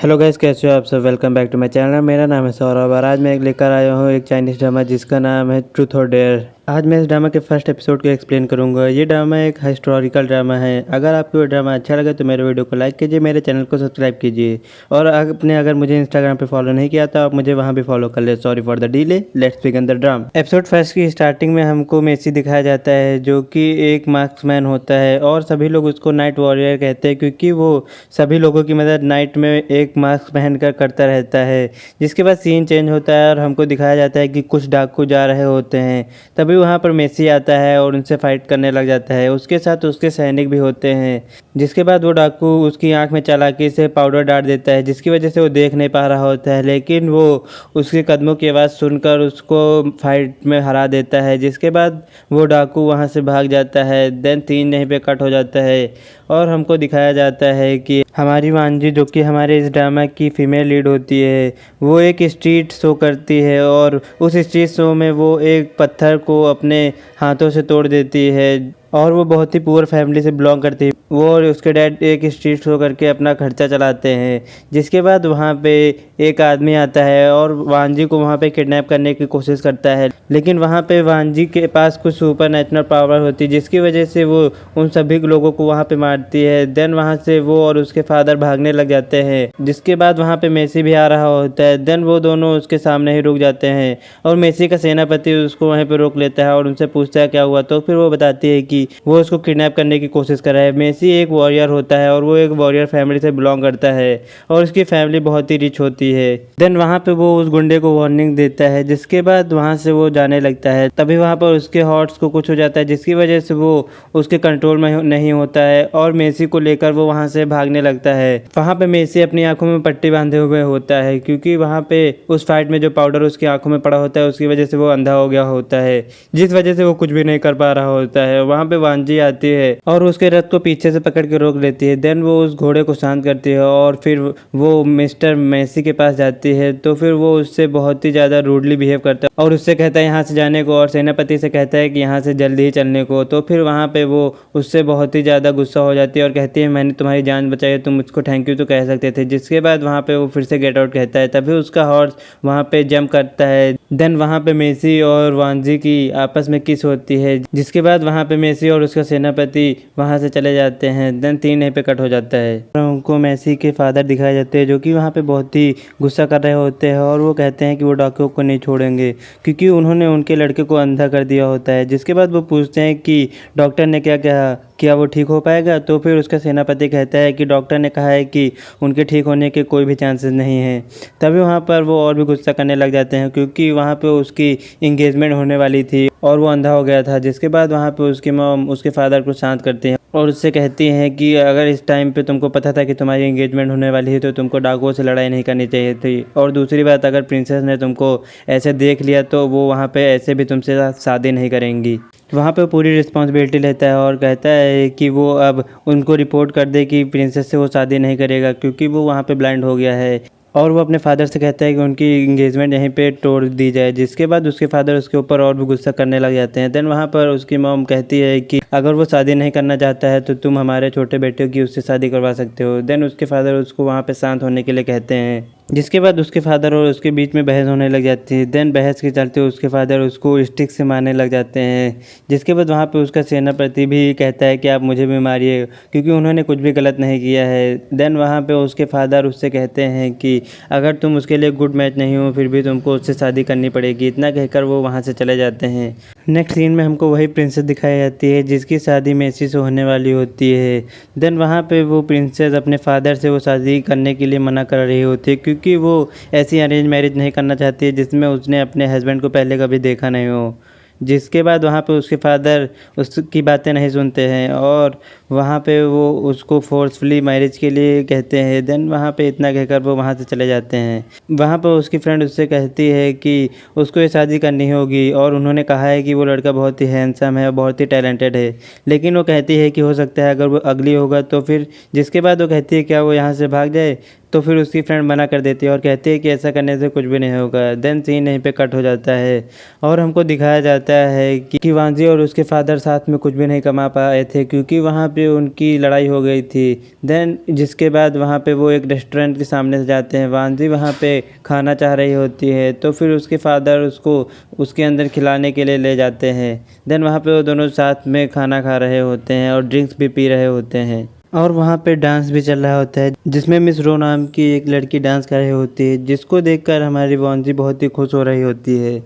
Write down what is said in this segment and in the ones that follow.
Hello guys, कैसे हो आप सब। Welcome back to my channel. मेरा नाम है सौरभ और आज मैं लेकर आया हूँ एक चाइनीज़ ड्रामा जिसका नाम है ट्रूथ और डेयर। आज मैं इस ड्रामा के फर्स्ट एपिसोड को एक्सप्लेन करूंगा। ये ड्रामा एक हिस्टोरिकल ड्रामा है। अगर आपको ये ड्रामा अच्छा लगे तो मेरे वीडियो को लाइक कीजिए, मेरे चैनल को सब्सक्राइब कीजिए और आपने अगर मुझे इंस्टाग्राम पे फॉलो नहीं किया तो आप मुझे वहाँ भी फॉलो कर ले। Sorry for the delay, let's begin the drama. Episode first की स्टार्टिंग में हमको मेसी दिखाया जाता है जो कि एक मार्क्समैन होता है और सभी लोग उसको नाइट वॉरियर कहते हैं क्योंकि वो सभी लोगों की मदद नाइट में एक मास्क पहनकर करता रहता है। जिसके बाद सीन चेंज होता है और हमको दिखाया जाता है कि कुछ डाकू जा रहे होते हैं। तभी वहाँ पर मेसी आता है और उनसे फाइट करने लग जाता है। उसके साथ उसके सैनिक भी होते हैं। जिसके बाद वो डाकू उसकी आंख में चालाकी से पाउडर डाल देता है जिसकी वजह से वो देख नहीं पा रहा होता है, लेकिन वो उसके कदमों की आवाज़ सुनकर उसको फाइट में हरा देता है। जिसके बाद वो डाकू वहाँ से भाग जाता है। देन सीन यहीं पे कट हो जाता है और हमको दिखाया जाता है कि हमारी वांजी जो कि हमारे इस ड्रामा की फीमेल लीड होती है, वो एक स्ट्रीट शो करती है और उस स्ट्रीट शो में वो एक पत्थर को अपने हाथों से तोड़ देती है और वो बहुत ही पुअर फैमिली से बिलोंग करती है। वो और उसके डैड एक स्ट्रीट शो करके अपना खर्चा चलाते हैं। जिसके बाद वहाँ पे एक आदमी आता है और वांजी को वहाँ पे किडनैप करने की कोशिश करता है, लेकिन वहाँ पे वांजी के पास कुछ सुपर नेचुरल पावर होती है जिसकी वजह से वो उन सभी लोगों को वहाँ पे मारती है। देन वहाँ से वो और उसके फादर भागने लग जाते हैं। जिसके बाद वहाँ पे मेसी भी आ रहा होता है। देन वो दोनों उसके सामने ही रुक जाते हैं और मेसी का सेनापति उसको वहीं पे रोक लेता है और उनसे पूछता है क्या हुआ। तो फिर वो बताती है कि वो उसको किडनैप करने की कोशिश कर रहा है। मेसी एक वॉरियर होता है और वो एक वॉरियर फैमिली से बिलोंग करता है और उसकी फैमिली बहुत ही रिच होती है। देन वहाँ पे वो उस गुंडे को वार्निंग देता है जिसके बाद वहाँ से वो जाने लगता है। तभी वहाँ पर उसके हॉर्ट्स को कुछ हो जाता है जिसकी वजह से वो उसके कंट्रोल में नहीं होता है और मेसी को लेकर वो वहाँ से भागने लगता है। वहाँ पे मेसी अपनी आंखों में पट्टी बांधे हुए होता है क्योंकि वहाँ पे उस फाइट में जो पाउडर उसकी आंखों में पड़ा होता है उसकी वजह से वो अंधा हो गया होता है, जिस वजह से वो कुछ भी नहीं कर पा रहा होता है। वहाँ पे वांजी आती है और उसके रथ को पीछे से पकड़ के रोक लेती है। देन वो उस घोड़े को शांत करती है और फिर वो मिस्टर मेसी के पास जाती है। तो फिर वो उससे बहुत ही ज़्यादा रूडली बिहेव करता है और उससे कहता है यहाँ से जाने को और सेनापति से कहता है कि यहाँ से जल्दी ही चलने को। तो फिर वहाँ पे वो उससे बहुत ही ज़्यादा गुस्सा हो जाती है और कहती है मैंने तुम्हारी जान बचाई है, तुम मुझको थैंक यू तो कह सकते थे। जिसके बाद वहाँ पे वो फिर से गेट आउट कहता है। तभी उसका हॉर्स वहाँ पे जंप करता है। देन वहाँ पे मेसी और वांजी की आपस में किस होती है। जिसके बाद वहाँ पे मेसी और उसका सेनापति वहाँ से चले जाते हैं। देन तीन यहीं पे कट हो जाता है। उनको मेसी के फादर दिखाए जाते हैं जो कि वहाँ पे बहुत ही गुस्सा कर रहे होते हैं और वो कहते हैं कि वो डाकुओं को नहीं छोड़ेंगे क्योंकि उन्होंने उनके लड़के को अंधा कर दिया होता है। जिसके बाद वो पूछते हैं कि डॉक्टर ने क्या कहा, क्या वो ठीक हो पाएगा। तो फिर उसका सेनापति कहता है कि डॉक्टर ने कहा है कि उनके ठीक होने के कोई भी चांसेस नहीं हैं। तभी वहाँ पर वो और भी गुस्सा करने लग जाते हैं क्योंकि वहाँ पे उसकी इंगेजमेंट होने वाली थी और वो अंधा हो गया था। जिसके बाद वहाँ पे उसकी मॉम उसके फादर को शांत करती हैं और उससे कहती हैं कि अगर इस टाइम पे तुमको पता था कि तुम्हारी एंगेजमेंट होने वाली है तो तुमको डाकुओं से लड़ाई नहीं करनी चाहिए थी। और दूसरी बात, अगर प्रिंसेस ने तुमको ऐसे देख लिया तो वो वहाँ पे ऐसे भी तुमसे शादी नहीं करेंगी। वहाँ पे पूरी रिस्पॉन्सिबिलिटी लेता है और कहता है कि वो अब उनको रिपोर्ट कर दे कि प्रिंसेस से वो शादी नहीं करेगा क्योंकि वो वहाँ पे ब्लाइंड हो गया है। और वो अपने फादर से कहता है कि उनकी इंगेजमेंट यहीं पे तोड़ दी जाए। जिसके बाद उसके फादर उसके ऊपर और भी गुस्सा करने लग जाते हैं। देन वहाँ पर उसकी मॉम कहती है कि अगर वो शादी नहीं करना चाहता है तो तुम हमारे छोटे बेटे की उससे शादी करवा सकते हो। देन उसके फादर उसको वहाँ पे शांत होने के लिए कहते हैं। जिसके बाद उसके फादर और उसके बीच में बहस होने लग जाती है। देन बहस के चलते उसके फादर उसको स्टिक से मारने लग जाते हैं। जिसके बाद वहाँ पे उसका सेनापति भी कहता है कि आप मुझे भी मारिए क्योंकि उन्होंने कुछ भी गलत नहीं किया है। देन वहाँ पे उसके फादर उससे कहते हैं कि अगर तुम उसके लिए गुड मैच नहीं हो फिर भी तुमको उससे शादी करनी पड़ेगी। इतना कहकर वो वहाँ से चले जाते हैं। नेक्स्ट सीन में हमको वही प्रिंसेस दिखाई जाती है जिसकी शादी मेसी से होने वाली होती है। देन वहाँ पे वो प्रिंसेस अपने फादर से वो शादी करने के लिए मना कर रही होती है क्योंकि वो ऐसी अरेंज मैरिज नहीं करना चाहती है जिसमें उसने अपने हस्बैंड को पहले कभी देखा नहीं हो। जिसके बाद वहाँ पे उसके फादर उसकी बातें नहीं सुनते हैं और वहाँ पे वो उसको फोर्सफुली मैरिज के लिए कहते हैं। देन वहाँ पे इतना कहकर वो वहाँ से चले जाते हैं। वहाँ पर उसकी फ्रेंड उससे कहती है कि उसको ये शादी करनी होगी और उन्होंने कहा है कि वो लड़का बहुत ही हैंडसम है और बहुत ही टैलेंटेड है, लेकिन वो कहती है कि हो सकता है अगर वो अगली होगा तो फिर। जिसके बाद वो कहती है क्या वो यहाँ से भाग जाए। तो फिर उसकी फ्रेंड मना कर देती है और कहती है कि ऐसा करने से कुछ भी नहीं होगा। देन सीन यहीं पे कट हो जाता है और हमको दिखाया जाता है कि वांजी और उसके फादर साथ में कुछ भी नहीं कमा पाए थे क्योंकि वहाँ पे उनकी लड़ाई हो गई थी। देन जिसके बाद वहाँ पे वो एक रेस्टोरेंट के सामने से जाते हैं। वांजी वहाँ पे खाना चाह रही होती है तो फिर उसके फादर उसको उसके अंदर खिलाने के लिए ले जाते हैं। देन वहाँ पे वो दोनों साथ में खाना खा रहे होते हैं और ड्रिंक्स भी पी रहे होते हैं और वहाँ पे डांस भी चल रहा होता है जिसमें मिस रो नाम की एक लड़की डांस कर रही होती है, जिसको देखकर हमारी वांजी बहुत ही खुश हो रही होती है।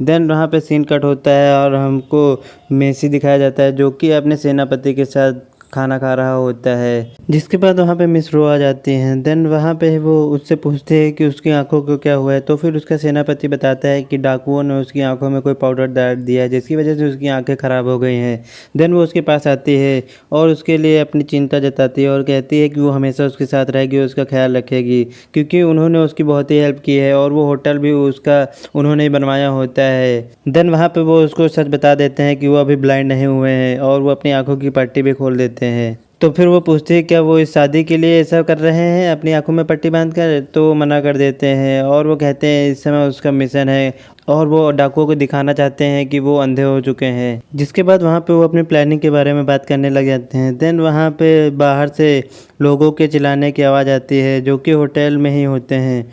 देन वहाँ पे सीन कट होता है और हमको मेसी दिखाया जाता है जो कि अपने सेनापति के साथ खाना खा रहा होता है। जिसके बाद वहाँ पे मिस रो आ जाती हैं। देन वहाँ पे वो उससे पूछते हैं कि उसकी आंखों को क्या हुआ है, तो फिर उसका सेनापति बताता है कि डाकुओं ने उसकी आंखों में कोई पाउडर डाल दिया है जिसकी वजह से उसकी आंखें ख़राब हो गई हैं। देन वो उसके पास आती है और उसके लिए अपनी चिंता जताती है और कहती है कि वो हमेशा उसके साथ रहेगी, उसका ख्याल रखेगी क्योंकि उन्होंने उसकी बहुत ही हेल्प की है और वो होटल भी उसका उन्होंने ही बनवाया होता है। देन वहाँ पे वो उसको सच बता देते हैं कि वो अभी ब्लाइंड नहीं हुए हैं और वो अपनी आंखों की पट्टी भी खोल देते हैं। तो फिर वो पूछते हैं क्या वो इस शादी के लिए ऐसा कर रहे हैं अपनी आंखों में पट्टी बांध कर, तो वो मना कर देते हैं और वो कहते हैं इस समय उसका मिशन है और वो डाकुओं को दिखाना चाहते हैं कि वो अंधे हो चुके हैं। जिसके बाद वहाँ पे वो अपनी प्लानिंग के बारे में बात करने लग जाते हैं। देन वहाँ पे बाहर से लोगों के चिल्लाने की आवाज़ आती है जो कि होटल में ही होते हैं।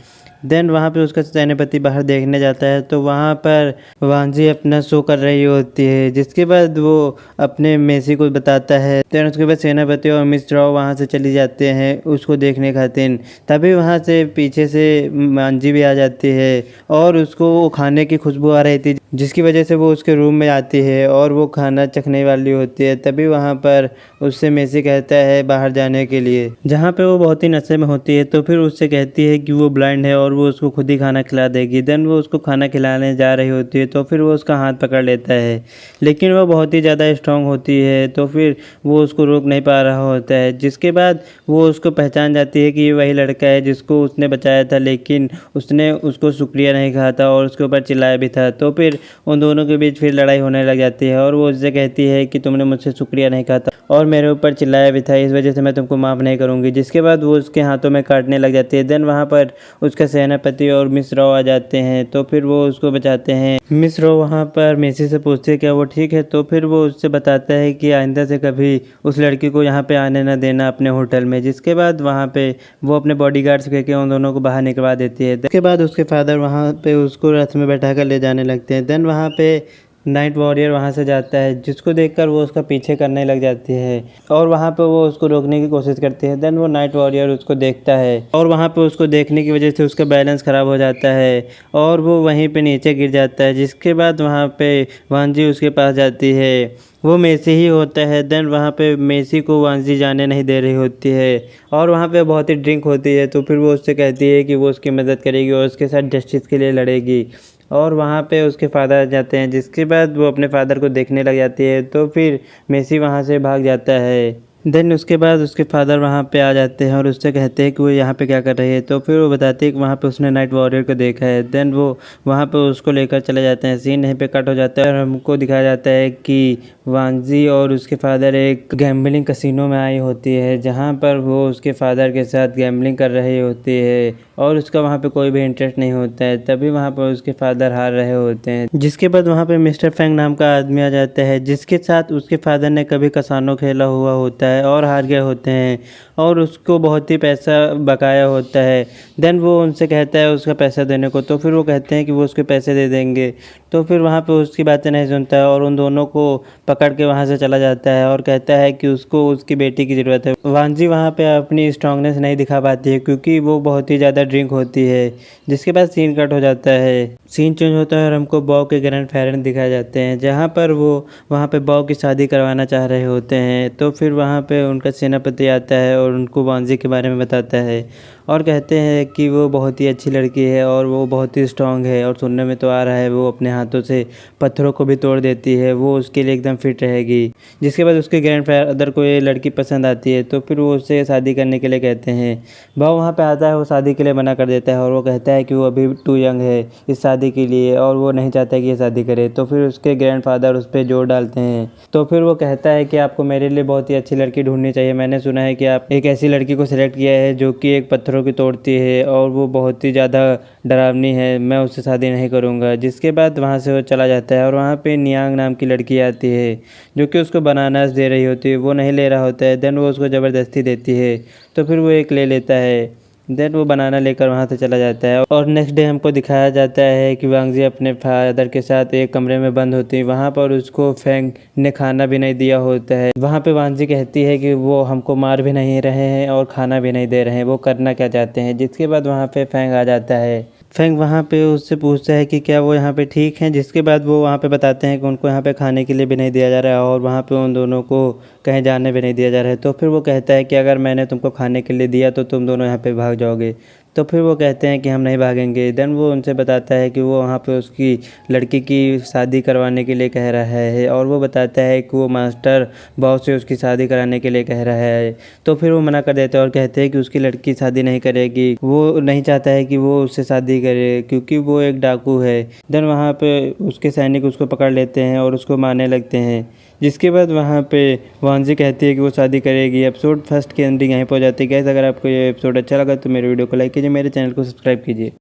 देन वहाँ पे उसका सेनापति बाहर देखने जाता है तो वहाँ पर वांजी अपना शो कर रही होती है। जिसके बाद वो अपने मेसी को बताता है। देन उसके बाद सेनापति और मिस राव वहाँ से चली जाते हैं उसको देखने खातिर। तभी वहाँ से पीछे से वांजी भी आ जाती है और उसको वो खाने की खुशबू आ रही थी जिसकी वजह से वो उसके रूम में आती है और वो खाना चखने वाली होती है। तभी वहाँ पर उससे मेसी कहता है बाहर जाने के लिए, जहाँ पे वो बहुत ही नशे में होती है। तो फिर उससे कहती है कि वो ब्लाइंड है और वो उसको खुद ही खाना खिला देगी। देन वो उसको खाना खिलाने जा रही होती है तो फिर वो उसका हाथ पकड़ लेता है, लेकिन वो बहुत ही ज़्यादा स्ट्रांग होती है तो फिर वो उसको रोक नहीं पा रहा होता है। जिसके बाद वो उसको पहचान जाती है कि ये वही लड़का है जिसको उसने बचाया था, लेकिन उसने उसको शुक्रिया नहीं कहा था और उसके ऊपर चिल्लाया भी था। तो फिर उन दोनों के बीच फिर लड़ाई होने लग जाती है और वो उससे कहती है कि तुमने मुझसे शुक्रिया नहीं कहा था और मेरे ऊपर चिल्लाया भी था, इस वजह से मैं तुमको माफ़ नहीं करूँगी। जिसके बाद वो उसके हाथों में काटने लग जाती है। देन वहाँ पर उसका सेनापति और मिस राव आ जाते हैं तो फिर वो उसको बचाते हैं। मिस राव वहाँ पर मेसी से पूछते हैं क्या वो ठीक है, तो फिर वो उससे बताता है कि आइंदा से कभी उस लड़की को यहाँ पे आने न देना अपने होटल में। जिसके बाद वहाँ पे वो अपने बॉडीगार्ड्स कह के उन दोनों को बाहर निकलवा देती है। उसके बाद उसके फादर वहाँ पे उसको रथ में बैठा कर ले जाने लगते हैं। देन वहाँ पे नाइट वॉरियर वहाँ से जाता है जिसको देखकर वो उसका पीछे करने लग जाती है और वहाँ पे वो उसको रोकने की कोशिश करती है। देन वो नाइट वॉरियर उसको देखता है और वहाँ पे उसको देखने की वजह से उसका बैलेंस ख़राब हो जाता है और वो वहीं पे नीचे गिर जाता है। जिसके बाद वहाँ पे वांजी उसके पास जाती है, वो मेसी ही होता है। देन वहाँ पे मेसी को वांजी जाने नहीं दे रही होती है और वहाँ पे बहुत ही ड्रिंक होती है। तो फिर वो उससे कहती है कि वो उसकी मदद करेगी और उसके साथ जस्टिस के लिए लड़ेगी और वहाँ पे उसके फादर आ जाते हैं। जिसके बाद वो अपने फादर को देखने लग जाती है तो फिर मेसी वहाँ से भाग जाता है। देन उसके बाद उसके फादर वहाँ पे आ जाते हैं और उससे कहते हैं कि वो यहाँ पे क्या कर रही है। तो फिर वो बताती है कि वहाँ पे उसने नाइट वॉरियर को देखा है। देन वो वहाँ पे उसको लेकर चले जाते हैं। सीन यहीं पे कट हो जाता है और हमको दिखाया जाता है कि वांजी और उसके फादर एक गैम्बलिंग कसिनो में आई होती है जहाँ पर वो उसके फादर के साथ गैम्बलिंग कर रही होती है और उसका वहाँ पे कोई भी इंटरेस्ट नहीं होता है। तभी वहाँ पर उसके फादर हार रहे होते हैं। जिसके बाद वहाँ पे मिस्टर फैंग नाम का आदमी आ जाता है जिसके साथ उसके फादर ने कभी कसानो खेला हुआ होता है और हार गए होते हैं और उसको बहुत ही पैसा बकाया होता है। देन वो उनसे कहता है उसका पैसा देने को, तो फिर वो कहते हैं कि वो उसके पैसे दे देंगे। तो फिर वहाँ पे उसकी बातें नहीं सुनता है और उन दोनों को पकड़ के वहाँ से चला जाता है और कहता है कि उसको उसकी बेटी की ज़रूरत है। वांजी वहाँ पे अपनी स्ट्रांगनेस नहीं दिखा पाती है क्योंकि वो बहुत ही ज़्यादा ड्रिंक होती है। जिसके बाद सीन कट हो जाता है, सीन चेंज होता है और हमको बॉ के ग्रैंड पेरेंट्स दिखाए जाते हैं जहाँ पर वो वहाँ पे बॉ की शादी करवाना चाह रहे होते हैं। तो फिर वहाँ पे उनका सेनापति आता है और उनको वांजी के बारे में बताता है और कहते हैं कि वो बहुत ही अच्छी लड़की है और वो बहुत ही स्ट्रांग है और सुनने में तो आ रहा है वो अपने हाथों से पत्थरों को भी तोड़ देती है, वो उसके लिए एकदम फिट रहेगी। जिसके बाद उसके ग्रैंड फादर को ये लड़की पसंद आती है तो फिर वो उससे शादी करने के लिए कहते हैं। भाव वहाँ पे आता है, वो शादी के लिए मना कर देता है और वो कहता है कि वो अभी टू यंग है इस शादी के लिए और वो नहीं चाहता कि ये शादी करे। तो फिर उसके ग्रैंड फादर उस पर जोर डालते हैं। तो फिर वो कहता है कि आपको मेरे लिए बहुत ही अच्छी लड़की ढूंढनी चाहिए। मैंने सुना है कि आप एक ऐसी लड़की को सिलेक्ट किया है जो कि एक पत्थर पत्थरों की तोड़ती है और वो बहुत ही ज़्यादा डरावनी है, मैं उससे शादी नहीं करूँगा। जिसके बाद वहाँ से वो चला जाता है और वहाँ पे नियांग नाम की लड़की आती है जो कि उसको बनानास दे रही होती है, वो नहीं ले रहा होता है। देन वो उसको ज़बरदस्ती देती है तो फिर वो एक ले लेता है। देन वो बनाना लेकर वहाँ से चला जाता है और नेक्स्ट डे हमको दिखाया जाता है कि वांगजी अपने फादर के साथ एक कमरे में बंद होती है। वहाँ पर उसको फेंग ने खाना भी नहीं दिया होता है। वहाँ पे वांगजी कहती है कि वो हमको मार भी नहीं रहे हैं और खाना भी नहीं दे रहे हैं, वो करना क्या चाहते हैं। जिसके बाद वहाँ पे फेंग आ जाता है। फेंग वहाँ पे उससे पूछता है कि क्या वो यहाँ पे ठीक हैं। जिसके बाद वो वहाँ पे बताते हैं कि उनको यहाँ पे खाने के लिए भी नहीं दिया जा रहा है और वहाँ पे उन दोनों को कहीं जाने भी नहीं दिया जा रहा है। तो फिर वो कहता है कि अगर मैंने तुमको खाने के लिए दिया तो तुम दोनों यहाँ पे भाग जाओगे। तो फिर वो कहते हैं कि हम नहीं भागेंगे। देन वो उनसे बताता है कि वो वहाँ पे उसकी लड़की की शादी करवाने के लिए कह रहा है और वो बताता है कि वो मास्टर बॉस से उसकी शादी कराने के लिए कह रहा है। तो फिर वो मना कर देते हैं और कहते हैं कि उसकी लड़की शादी नहीं करेगी, वो नहीं चाहता है कि वो उससे शादी करे क्योंकि वो एक डाकू है। देन वहाँ पे उसके सैनिक उसको पकड़ लेते हैं और उसको मारने लगते हैं। जिसके बाद वहाँ पे वांजी कहती है कि वो शादी करेगी। एपिसोड फर्स्ट की एंडिंग यहीं पर हो जाती है। गाइस अगर आपको ये एपिसोड अच्छा लगा तो मेरे वीडियो को लाइक कीजिए, मेरे चैनल को सब्सक्राइब कीजिए।